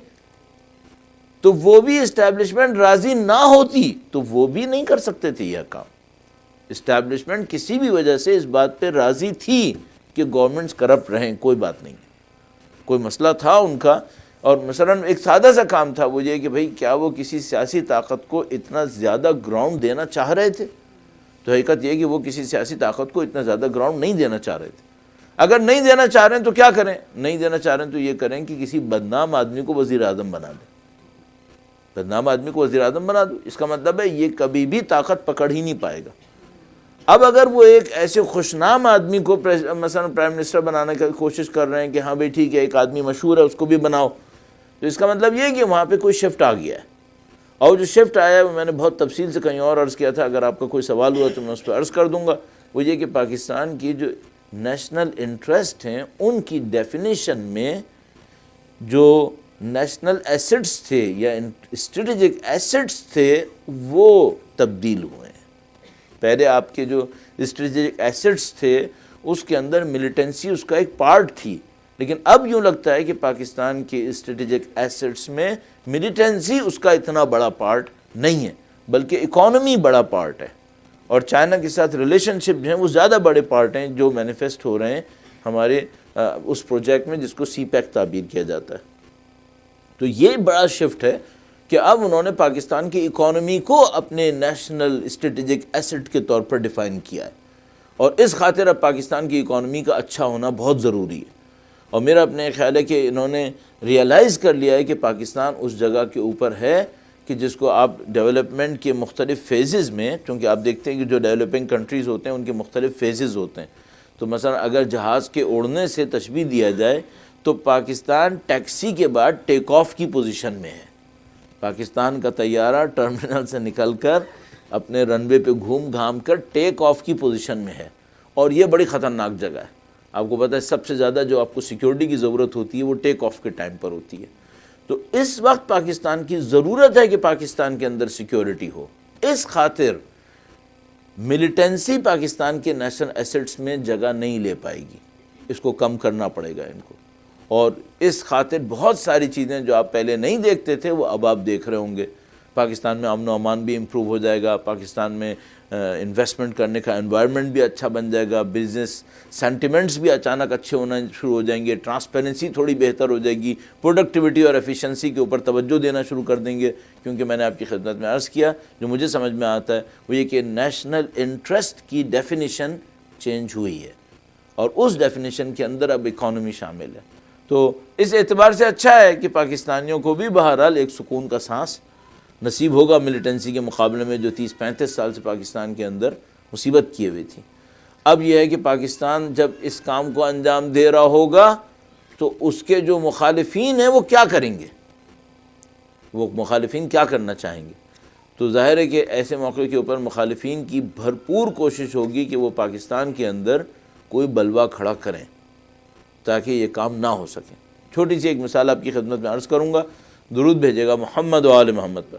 تو وہ بھی اسٹیبلشمنٹ راضی نہ ہوتی تو وہ بھی نہیں کر سکتے تھے یہ کام. اسٹیبلشمنٹ کسی بھی وجہ سے اس بات پہ راضی تھی کہ گورنمنٹس کرپٹ رہیں، کوئی بات نہیں، کوئی مسئلہ تھا ان کا. اور مثلا ایک سادہ سا کام تھا وہ یہ کہ بھئی کیا وہ کسی سیاسی طاقت کو اتنا زیادہ گراؤنڈ دینا چاہ رہے تھے؟ تو حقیقت یہ کہ وہ کسی سیاسی طاقت کو اتنا زیادہ گراؤنڈ نہیں دینا چاہ رہے تھے. اگر نہیں دینا چاہ رہے ہیں تو کیا کریں؟ نہیں دینا چاہ رہے ہیں تو یہ کریں کہ کسی بدنام آدمی کو وزیر اعظم بنا دیں. بدنام آدمی کو وزیر اعظم بنا دو، اس کا مطلب ہے یہ کبھی بھی طاقت پکڑ ہی نہیں پائے گا. اب اگر وہ ایک ایسے خوشنام آدمی کو مثلا پرائم منسٹر بنانے کی کوشش کر رہے ہیں کہ ہاں بھئی ٹھیک ہے ایک آدمی مشہور ہے اس کو بھی بناؤ، تو اس کا مطلب یہ ہے کہ وہاں پہ کوئی شفٹ آ گیا ہے. اور جو شفٹ آیا ہے وہ میں نے بہت تفصیل سے کہیں اور عرض کیا تھا، اگر آپ کا کوئی سوال ہوا تو میں اس پہ عرض کر دوں گا. وہ یہ کہ پاکستان کی جو نیشنل انٹرسٹ ہیں ان کی ڈیفینیشن میں جو نیشنل ایسٹس تھے یا اسٹریٹجک ایسٹس تھے وہ تبدیل ہوئے ہیں. پہلے آپ کے جو اسٹریٹجک ایسٹس تھے اس کے اندر ملیٹنسی اس کا ایک پارٹ تھی، لیکن اب یوں لگتا ہے کہ پاکستان کے اسٹریٹجک ایسٹس میں ملیٹنسی اس کا اتنا بڑا پارٹ نہیں ہے بلکہ اکانومی بڑا پارٹ ہے. اور چائنا کے ساتھ ریلیشن شپ جو ہیں وہ زیادہ بڑے پارٹ ہیں جو مینیفیسٹ ہو رہے ہیں ہمارے اس پروجیکٹ میں جس کو سی پیک تعبیر کیا جاتا ہے. تو یہ بڑا شفٹ ہے کہ اب انہوں نے پاکستان کی اکانومی کو اپنے نیشنل اسٹریٹجک ایسٹ کے طور پر ڈیفائن کیا ہے، اور اس خاطر اب پاکستان کی اکانومی کا اچھا ہونا بہت ضروری ہے. اور میرا اپنے خیال ہے کہ انہوں نے ریئلائز کر لیا ہے کہ پاکستان اس جگہ کے اوپر ہے کہ جس کو آپ ڈیولپمنٹ کے مختلف فیزز میں، چونکہ آپ دیکھتے ہیں کہ جو ڈیولپنگ کنٹریز ہوتے ہیں ان کے مختلف فیزز ہوتے ہیں. تو مثلا اگر جہاز کے اڑنے سے تشبیہ دیا جائے تو پاکستان ٹیکسی کے بعد ٹیک آف کی پوزیشن میں ہے. پاکستان کا طیارہ ٹرمینل سے نکل کر اپنے رن وے پہ گھوم گھام کر ٹیک آف کی پوزیشن میں ہے، اور یہ بڑی خطرناک جگہ ہے. آپ کو پتہ ہے سب سے زیادہ جو آپ کو سیکیورٹی کی ضرورت ہوتی ہے وہ ٹیک آف کے ٹائم پر ہوتی ہے. تو اس وقت پاکستان کی ضرورت ہے کہ پاکستان کے اندر سیکیورٹی ہو. اس خاطر ملیٹنسی پاکستان کے نیشنل ایسٹس میں جگہ نہیں لے پائے گی، اس کو کم کرنا پڑے گا ان کو. اور اس خاطر بہت ساری چیزیں جو آپ پہلے نہیں دیکھتے تھے وہ اب آپ دیکھ رہے ہوں گے. پاکستان میں امن و امان بھی امپروو ہو جائے گا، پاکستان میں انویسٹمنٹ کرنے کا انوائرمنٹ بھی اچھا بن جائے گا، بزنس سینٹیمنٹس بھی اچانک اچھے ہونا شروع ہو جائیں گے، ٹرانسپیرنسی تھوڑی بہتر ہو جائے گی، پروڈکٹیوٹی اور ایفیشنسی کے اوپر توجہ دینا شروع کر دیں گے. کیونکہ میں نے آپ کی خدمت میں عرض کیا جو مجھے سمجھ میں آتا ہے وہ یہ کہ نیشنل انٹرسٹ کی ڈیفینیشن چینج ہوئی ہے اور اس ڈیفینیشن کے اندر اب اکانومی شامل ہے. تو اس اعتبار سے اچھا ہے کہ پاکستانیوں کو بھی بہرحال ایک سکون کا سانس نصیب ہوگا ملیٹنسی کے مقابلے میں جو 30-35 سال سے پاکستان کے اندر مصیبت کیے ہوئی تھی. اب یہ ہے کہ پاکستان جب اس کام کو انجام دے رہا ہوگا تو اس کے جو مخالفین ہیں وہ کیا کریں گے، وہ مخالفین کیا کرنا چاہیں گے. تو ظاہر ہے کہ ایسے موقع کے اوپر مخالفین کی بھرپور کوشش ہوگی کہ وہ پاکستان کے اندر کوئی بلوا کھڑا کریں تاکہ یہ کام نہ ہو سکے. چھوٹی سی ایک مثال آپ کی خدمت میں عرض کروں گا. درود بھیجے گا محمد و آل محمد پر.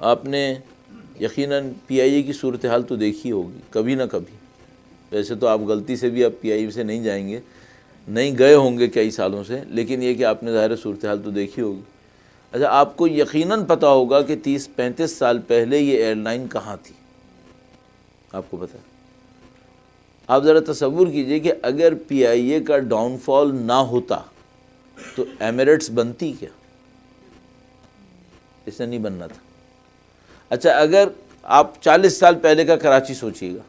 آپ نے یقیناً پی آئی اے کی صورتحال تو دیکھی ہوگی کبھی نہ کبھی. ویسے تو آپ غلطی سے بھی اب پی آئی اے سے نہیں جائیں گے، نہیں گئے ہوں گے کئی سالوں سے، لیکن یہ کہ آپ نے ظاہر صورتحال تو دیکھی ہوگی. اچھا آپ کو یقیناً پتہ ہوگا کہ 30-35 سال پہلے یہ ایئر لائن کہاں تھی، آپ کو پتہ ہے؟ آپ ذرا تصور کیجئے کہ اگر پی آئی اے کا ڈاؤن فال نہ ہوتا تو ایمریٹس بنتی کیا؟ اس نے نہیں بننا تھا. اچھا اگر آپ 40 سال پہلے کا کراچی سوچیے گا،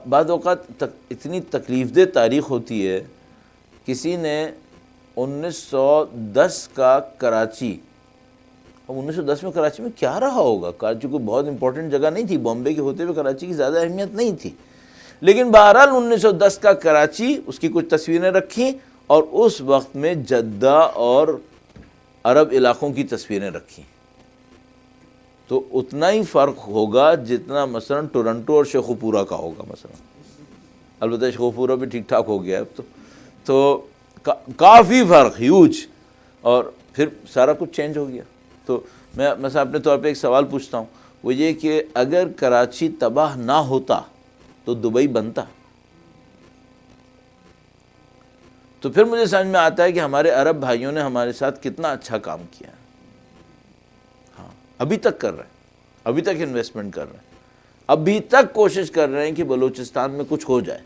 بعض اوقات اتنی تکلیف دہ تاریخ ہوتی ہے. کسی نے 1910 کا کراچی، اب 1910 میں کراچی میں کیا رہا ہوگا؟ کراچی کوئی بہت امپورٹنٹ جگہ نہیں تھی، بامبے کے ہوتے ہوئے کراچی کی زیادہ اہمیت نہیں تھی، لیکن بہرحال 1910 کا کراچی اس کی کچھ تصویریں رکھیں اور اس وقت میں جدہ اور عرب علاقوں کی تصویریں رکھیں تو اتنا ہی فرق ہوگا جتنا مثلا ٹورنٹو اور شیخوپورہ کا ہوگا مثلا. البتہ شیخوپورہ بھی ٹھیک ٹھاک ہو گیا اب تو کافی فرق، ہیوج، اور پھر سارا کچھ چینج ہو گیا۔ تو میں مثلا اپنے طور پہ ایک سوال پوچھتا ہوں، وہ یہ کہ اگر کراچی تباہ نہ ہوتا تو دبئی بنتا؟ تو پھر مجھے سمجھ میں آتا ہے کہ ہمارے عرب بھائیوں نے ہمارے ساتھ کتنا اچھا کام کیا ہے۔ ہاں، ابھی تک کر رہے ہیں، ابھی تک انویسٹمنٹ کر رہے ہیں، ابھی تک کوشش کر رہے ہیں کہ بلوچستان میں کچھ ہو جائے۔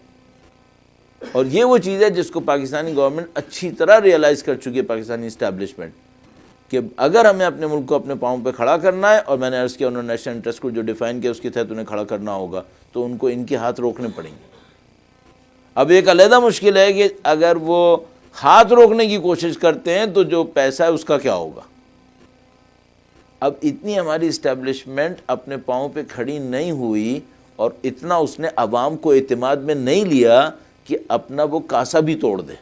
اور یہ وہ چیز ہے جس کو پاکستانی گورنمنٹ اچھی طرح ریئلائز کر چکی ہے، پاکستانی اسٹیبلشمنٹ، کہ اگر ہمیں اپنے ملک کو اپنے پاؤں پہ کھڑا کرنا ہے، اور میں نے عرض کیا انہوں نے نیشنل انٹرسٹ کو جو ڈیفائن کیا اس کے تحت انہیں کھڑا کرنا ہوگا، تو ان کو ان کے ہاتھ روکنے پڑیں گے۔ اب ایک علیحدہ مشکل ہے کہ اگر وہ ہاتھ روکنے کی کوشش کرتے ہیں تو جو پیسہ ہے اس کا کیا ہوگا۔ اب اتنی ہماری اسٹیبلشمنٹ اپنے پاؤں پہ کھڑی نہیں ہوئی، اور اتنا اس نے عوام کو اعتماد میں نہیں لیا کہ اپنا وہ کاسا بھی توڑ دے۔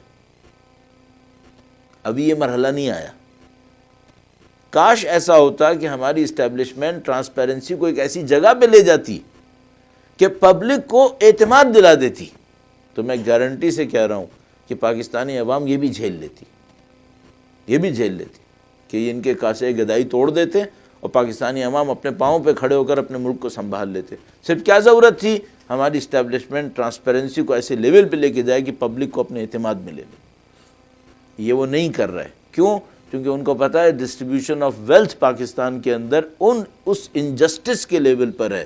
ابھی یہ مرحلہ نہیں آیا۔ کاش ایسا ہوتا کہ ہماری اسٹیبلشمنٹ ٹرانسپیرنسی کو ایک ایسی جگہ پہ لے جاتی کہ پبلک کو اعتماد دلا دیتی، تو میں گارنٹی سے کہہ رہا ہوں کہ پاکستانی عوام یہ بھی جھیل لیتی کہ یہ ان کے کاسے گدائی توڑ دیتے، اور پاکستانی عوام اپنے پاؤں پہ کھڑے ہو کر اپنے ملک کو سنبھال لیتے۔ صرف کیا ضرورت تھی؟ ہماری اسٹیبلشمنٹ ٹرانسپیرنسی کو ایسے لیول پہ لے کے جائے کہ پبلک کو اپنے اعتماد میں لے لے۔ یہ وہ نہیں کر رہے۔ کیوں؟ کیونکہ ان کو پتہ ہے ڈسٹریبیوشن آف ویلتھ پاکستان کے اندر اس انجسٹس کے لیول پر ہے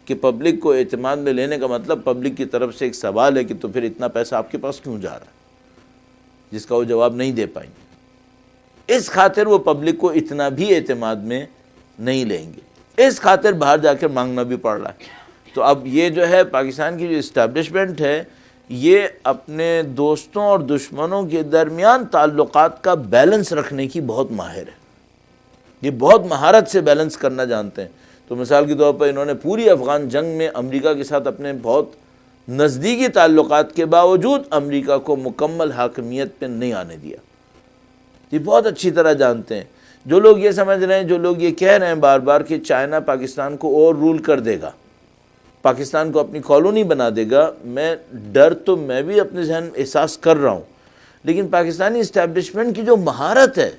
کہ پبلک کو اعتماد میں لینے کا مطلب پبلک کی طرف سے ایک سوال ہے کہ تو پھر اتنا پیسہ آپ کے پاس کیوں جا رہا ہے، جس کا وہ جواب نہیں دے پائیں گے۔ اس خاطر وہ پبلک کو اتنا بھی اعتماد میں نہیں لیں گے، اس خاطر باہر جا کر مانگنا بھی پڑ رہا ہے۔ تو اب یہ جو ہے پاکستان کی جو اسٹیبلشمنٹ ہے، یہ اپنے دوستوں اور دشمنوں کے درمیان تعلقات کا بیلنس رکھنے کی بہت ماہر ہے، یہ بہت مہارت سے بیلنس کرنا جانتے ہیں۔ تو مثال کے طور پر انہوں نے پوری افغان جنگ میں امریکہ کے ساتھ اپنے بہت نزدیکی تعلقات کے باوجود امریکہ کو مکمل حاکمیت پہ نہیں آنے دیا۔ یہ بہت اچھی طرح جانتے ہیں۔ جو لوگ یہ سمجھ رہے ہیں، جو لوگ یہ کہہ رہے ہیں بار بار کہ چائنا پاکستان کو اور رول کر دے گا، پاکستان کو اپنی کالونی بنا دے گا، ڈر تو میں بھی اپنے ذہن احساس کر رہا ہوں، لیکن پاکستانی اسٹیبلشمنٹ کی جو مہارت ہے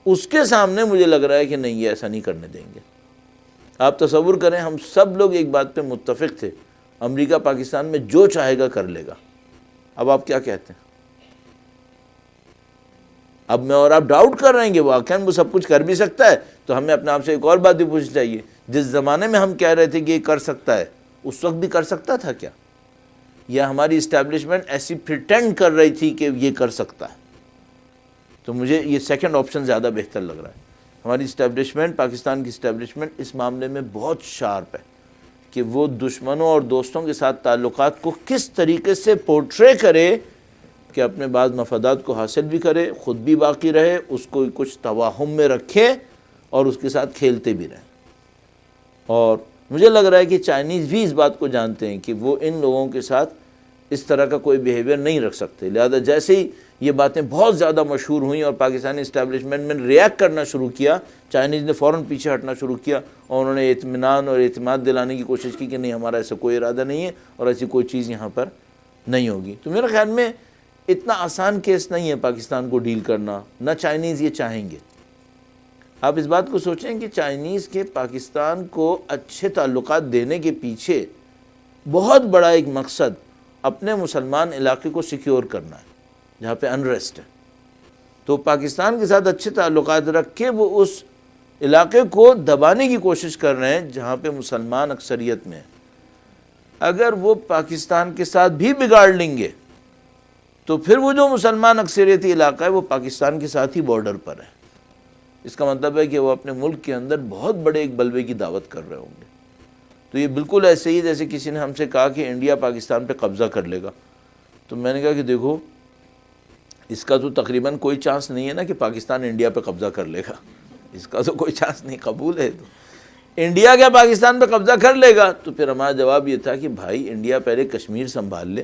اس کے سامنے مجھے لگ رہا ہے کہ نہیں، یہ ایسا نہیں کرنے دیں گے۔ آپ تصور کریں، ہم سب لوگ ایک بات پہ متفق تھے، امریکہ پاکستان میں جو چاہے گا کر لے گا۔ اب آپ کیا کہتے ہیں؟ اب میں اور آپ ڈاؤٹ کر رہے ہیں کہ واقعاً وہ سب کچھ کر بھی سکتا ہے، تو ہمیں اپنے آپ سے ایک اور بات بھی پوچھنی چاہیے، جس زمانے میں ہم کہہ رہے تھے کہ یہ کر سکتا ہے، اس وقت بھی کر سکتا تھا کیا؟ یا ہماری اسٹیبلشمنٹ ایسی پریٹینڈ کر رہی تھی کہ یہ کر سکتا ہے؟ تو مجھے یہ سیکنڈ آپشن زیادہ بہتر لگ رہا ہے۔ ہماری اسٹیبلشمنٹ، پاکستان کی اسٹیبلشمنٹ اس معاملے میں بہت شارپ ہے کہ وہ دشمنوں اور دوستوں کے ساتھ تعلقات کو کس طریقے سے پورٹرے کرے کہ اپنے بعض مفادات کو حاصل بھی کرے، خود بھی باقی رہے، اس کو کچھ توہم میں رکھے اور اس کے ساتھ کھیلتے بھی رہیں۔ اور مجھے لگ رہا ہے کہ چائنیز بھی اس بات کو جانتے ہیں کہ وہ ان لوگوں کے ساتھ اس طرح کا کوئی بیہیویئر نہیں رکھ سکتے، لہذا جیسے ہی یہ باتیں بہت زیادہ مشہور ہوئیں اور پاکستانی اسٹیبلشمنٹ میں ریئیکٹ کرنا شروع کیا، چائنیز نے فوراً پیچھے ہٹنا شروع کیا، اور انہوں نے اطمینان اور اعتماد دلانے کی کوشش کی کہ نہیں، ہمارا ایسا کوئی ارادہ نہیں ہے اور ایسی کوئی چیز یہاں پر نہیں ہوگی۔ تو میرے خیال میں اتنا آسان کیس نہیں ہے پاکستان کو ڈیل کرنا، نہ چائنیز یہ چاہیں گے۔ آپ اس بات کو سوچیں کہ چائنیز کے پاکستان کو اچھے تعلقات دینے کے پیچھے بہت بڑا ایک مقصد اپنے مسلمان علاقے کو سیکیور کرنا ہے، جہاں پہ انریسٹ ہے۔ تو پاکستان کے ساتھ اچھے تعلقات رکھ کے وہ اس علاقے کو دبانے کی کوشش کر رہے ہیں جہاں پہ مسلمان اکثریت میں ہیں۔ اگر وہ پاکستان کے ساتھ بھی بگاڑ لیں گے تو پھر وہ جو مسلمان اکثریتی علاقہ ہے وہ پاکستان کے ساتھ ہی بارڈر پر ہے۔ اس کا مطلب ہے کہ وہ اپنے ملک کے اندر بہت بڑے ایک بلوے کی دعوت کر رہے ہوں گے۔ تو یہ بالکل ایسے ہی جیسے کسی نے ہم سے کہا کہ انڈیا پاکستان پہ قبضہ کر لے گا، تو میں نے کہا کہ دیکھو، اس کا تو تقریباً کوئی چانس نہیں ہے نا کہ پاکستان انڈیا پہ قبضہ کر لے گا، اس کا تو کوئی چانس نہیں، قبول ہے۔ تو انڈیا کیا پاکستان پہ قبضہ کر لے گا؟ تو پھر ہمارا جواب یہ تھا کہ بھائی انڈیا پہلے کشمیر سنبھال لے،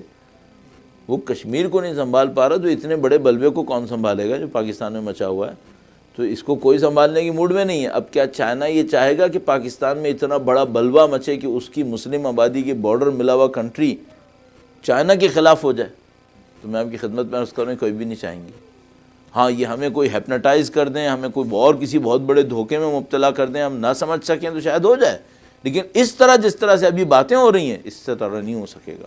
وہ کشمیر کو نہیں سنبھال پا رہا تو اتنے بڑے بلوے کو کون سنبھالے گا جو پاکستان میں مچا ہوا ہے؟ تو اس کو کوئی سنبھالنے کی موڈ میں نہیں ہے۔ اب کیا چائنا یہ چاہے گا کہ پاکستان میں اتنا بڑا بلوہ مچے کہ اس کی مسلم آبادی کے بارڈر ملا ہوا کنٹری چائنا کے خلاف ہو جائے؟ تو میں آپ کی خدمت میں عرض کروں کوئی بھی نہیں چاہیں گی۔ ہاں یہ ہمیں کوئی ہیپناٹائز کر دیں، ہمیں کوئی اور کسی بہت بڑے دھوکے میں مبتلا کر دیں، ہم نہ سمجھ سکیں تو شاید ہو جائے، لیکن اس طرح جس طرح سے ابھی باتیں ہو رہی ہیں اس سے طرح نہیں ہو سکے گا۔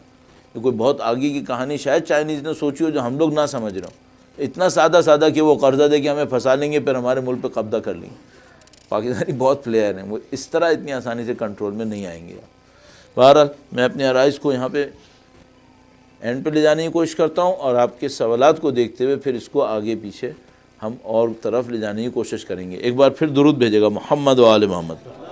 یہ کوئی بہت آگے کی کہانی شاید چائنیز نے سوچی ہو جو ہم لوگ نہ سمجھ رہے ہوں، اتنا سادہ سادہ کہ وہ قرضہ دے کے ہمیں پھنسا لیں گے پھر ہمارے ملک پہ قبضہ کر لیں گے۔ پاکستانی بہت پلیئر ہیں، وہ اس طرح اتنی آسانی سے کنٹرول میں نہیں آئیں گے۔ بہرحال میں اپنے آرائز کو یہاں پہ اینڈ پہ لے جانے کی کوشش کرتا ہوں، اور آپ کے سوالات کو دیکھتے ہوئے پھر اس کو آگے پیچھے ہم اور طرف لے جانے کی کوشش کریں گے۔ ایک بار پھر درود بھیجے گا محمد و آل محمد۔